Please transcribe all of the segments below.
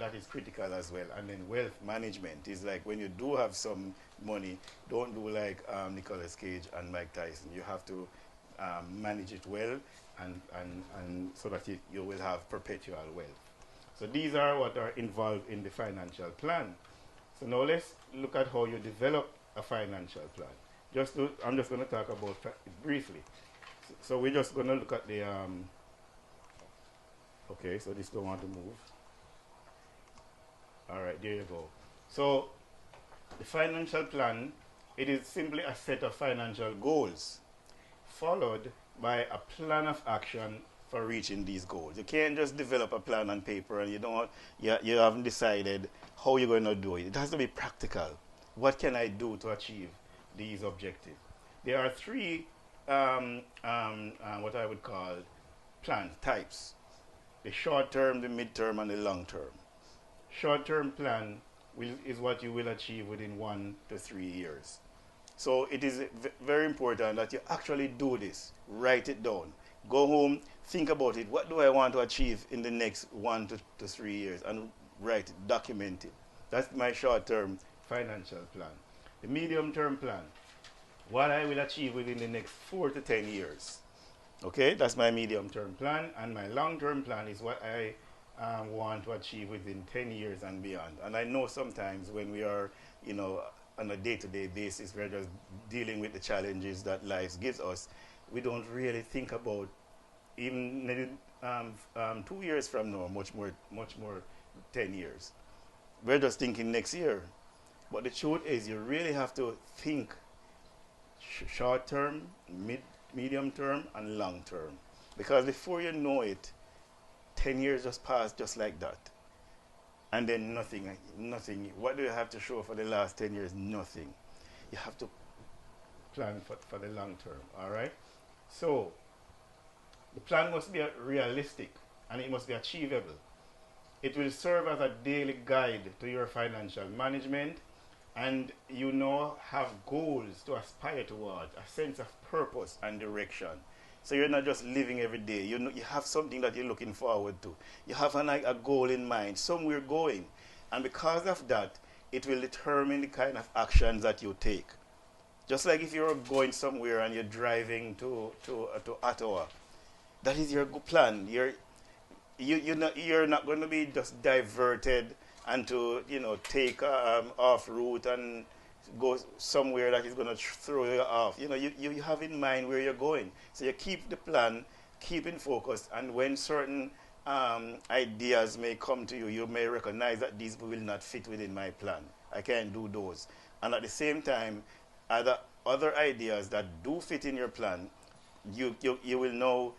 that is critical as well. And then wealth management is like when you do have some money, don't do like Nicolas Cage and Mike Tyson. You have to manage it well, and so that you will have perpetual wealth. So these are what are involved in the financial plan. So now let's look at how you develop a financial plan. I'm just going to talk about it briefly. So we're just going to look at the, okay, so this don't want to move. All right, there you go. So the financial plan, it is simply a set of financial goals followed by a plan of action for reaching these goals. You can't just develop a plan on paper and you haven't decided how you're going to do it. It has to be practical. What can I do to achieve these objectives? There are three what I would call plan types: the short term, the mid-term, and the long term. Short-term plan is what you will achieve within 1 to 3 years. So it is very important that you actually do this. Write it down. Go home, think about it. What do I want to achieve in the next 1 to 3 years? And write it, document it. That's my short-term financial plan. The medium-term plan, what I will achieve within the next 4 to 10 years. Okay, that's my medium-term plan. And my long-term plan is what I want to achieve within 10 years and beyond. And I know sometimes when we are, on a day-to-day basis, we're just dealing with the challenges that life gives us. We don't really think about even 2 years from now, much more 10 years. We're just thinking next year. But the truth is, you really have to think short term, medium term, and long term. Because before you know it, 10 years just passed just like that. And then nothing. What do you have to show for the last 10 years? Nothing. You have to plan for the long term, all right? So the plan must be realistic and it must be achievable. It will serve as a daily guide to your financial management, and have goals to aspire towards, a sense of purpose and direction. So you're not just living every day. You have something that you're looking forward to. You have a goal in mind, somewhere going. And because of that, it will determine the kind of actions that you take. Just like if you're going somewhere and you're driving to Ottawa, that is your plan. You're not going to be just diverted and to take off route and go somewhere that is going to throw you off. You have in mind where you're going. So you keep the plan, keep in focus, and when certain ideas may come to you, you may recognize that these will not fit within my plan. I can't do those. And at the same time, other ideas that do fit in your plan, you will now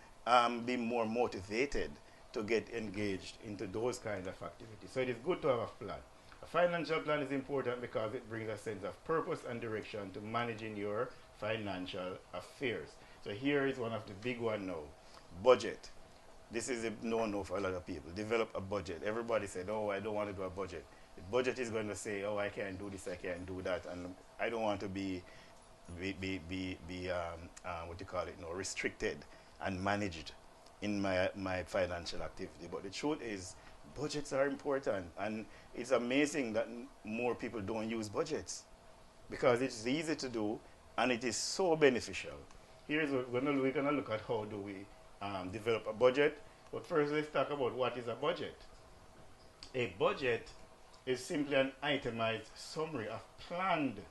be more motivated to get engaged into those kinds of activities. So it is good to have a plan. A financial plan is important because it brings a sense of purpose and direction to managing your financial affairs. So here is one of the big ones now. Budget. This is a no-no for a lot of people. Develop a budget. Everybody said, oh, I don't want to do a budget. The budget is going to say, oh, I can't do this, I can't do that, and I don't want to be restricted and managed in my financial activity. But the truth is, budgets are important, and it's amazing that more people don't use budgets because it's easy to do and it is so beneficial. Here's what we're going to look at: how do we develop a budget. But first, let's talk about what is a budget. A budget is simply an itemized summary of planned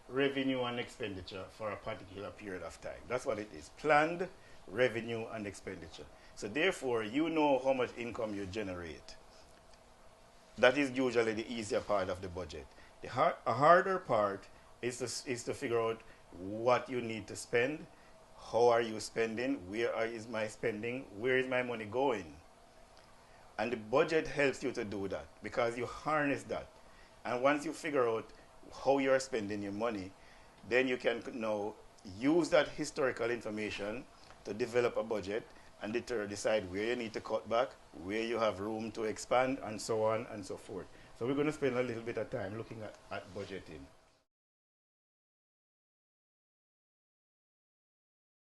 revenue and expenditure for a particular period of time. That's what it is: planned revenue and expenditure. So therefore, you know how much income you generate. That is usually the easier part of the budget. A harder part is to figure out what you need to spend, how are you spending, where is my spending, where is my money going. And the budget helps you to do that because you harness that. And once you figure out how you are spending your money, then you can now use that historical information to develop a budget and decide where you need to cut back, where you have room to expand, and so on and so forth. So we're going to spend a little bit of time looking at budgeting.